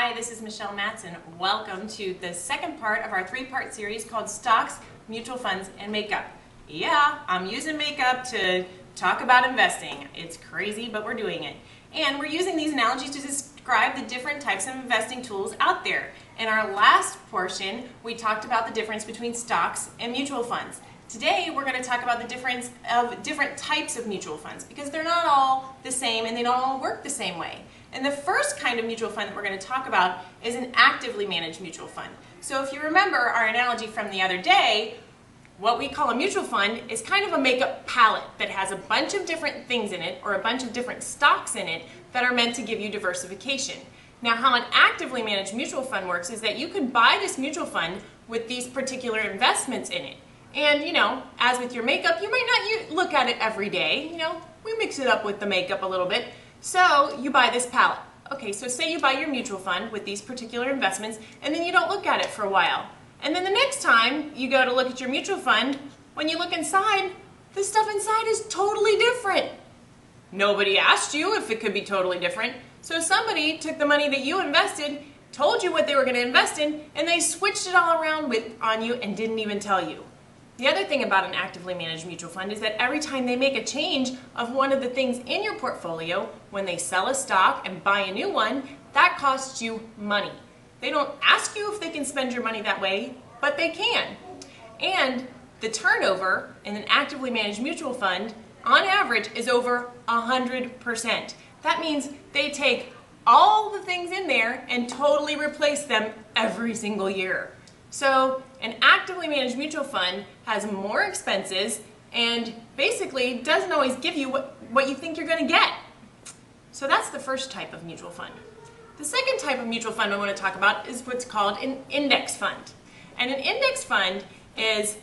Hi, this is Michelle Matson. Welcome to the second part of our three-part series called Stocks, Mutual Funds, and Makeup. Yeah, I'm using makeup to talk about investing. It's crazy, but we're doing it. And we're using these analogies to describe the different types of investing tools out there. In our last portion, we talked about the difference between stocks and mutual funds. Today, we're going to talk about the difference of different types of mutual funds because they're not all the same and they don't all work the same way. And the first kind of mutual fund that we're going to talk about is an actively managed mutual fund. So if you remember our analogy from the other day, what we call a mutual fund is kind of a makeup palette that has a bunch of different things in it or a bunch of different stocks in it that are meant to give you diversification. Now, how an actively managed mutual fund works is that you could buy this mutual fund with these particular investments in it. And, as with your makeup, you might not look at it every day. We mix it up with the makeup a little bit. So you buy this palette. Okay, so say you buy your mutual fund with these particular investments, and then you don't look at it for a while. And then the next time you go to look at your mutual fund, when you look inside, the stuff inside is totally different. Nobody asked you if it could be totally different. So somebody took the money that you invested, told you what they were going to invest in, and they switched it all around on you and didn't even tell you. The other thing about an actively managed mutual fund is that every time they make a change of one of the things in your portfolio, when they sell a stock and buy a new one, that costs you money. They don't ask you if they can spend your money that way, but they can. And the turnover in an actively managed mutual fund, on average, is over 100%. That means they take all the things in there and totally replace them every single year. So an actively managed mutual fund has more expenses and basically doesn't always give you what you think you're going to get. So that's the first type of mutual fund. The second type of mutual fund I want to talk about is what's called an index fund. And an index fund is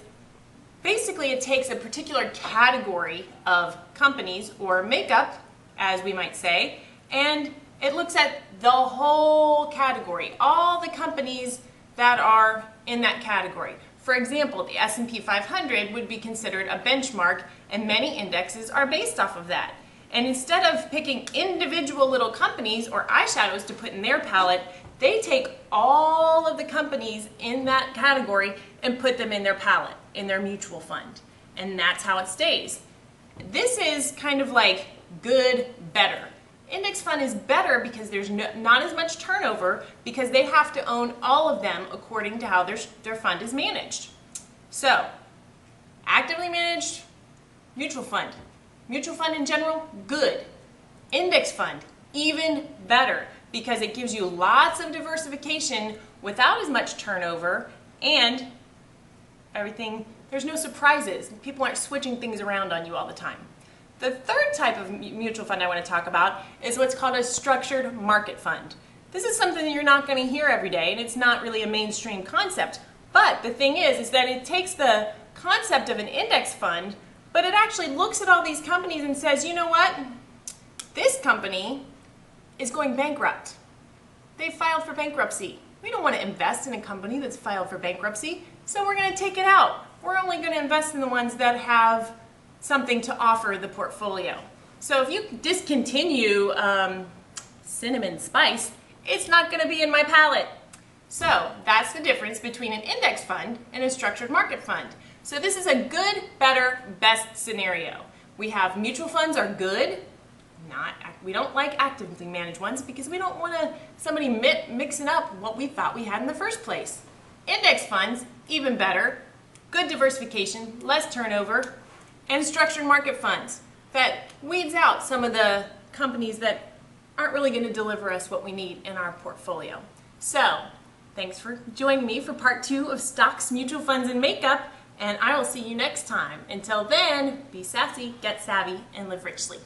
basically it takes a particular category of companies or makeup, as we might say, and it looks at the whole category, all the companies that are in that category. For example, the S&P 500 would be considered a benchmark, and many indexes are based off of that. And instead of picking individual little companies or eyeshadows to put in their palette, they take all of the companies in that category and put them in their palette, in their mutual fund. And that's how it stays. This is kind of like good, better. Index fund is better because there's not as much turnover because they have to own all of them according to how their fund is managed. So, actively managed mutual fund. Mutual fund in general, good. Index fund, even better because it gives you lots of diversification without as much turnover and everything, there's no surprises. People aren't switching things around on you all the time. The third type of mutual fund I want to talk about is what's called a structured market fund. This is something that you're not going to hear every day, and it's not really a mainstream concept. But the thing is that it takes the concept of an index fund, but it actually looks at all these companies and says, you know what? This company is going bankrupt. They filed for bankruptcy. We don't want to invest in a company that's filed for bankruptcy, so we're going to take it out. We're only going to invest in the ones that have something to offer the portfolio. So if you discontinue cinnamon spice, it's not going to be in my palette. So that's the difference between an index fund and a structured market fund. So this is a good, better, best scenario. We have mutual funds are good. We don't like actively managed ones because we don't want somebody mixing up what we thought we had in the first place. Index funds, even better, good diversification, less turnover, and structured market funds that weeds out some of the companies that aren't really going to deliver us what we need in our portfolio. So, thanks for joining me for part 2 of Stocks, Mutual Funds, and Makeup, and I will see you next time. Until then, be sassy, get savvy, and live richly.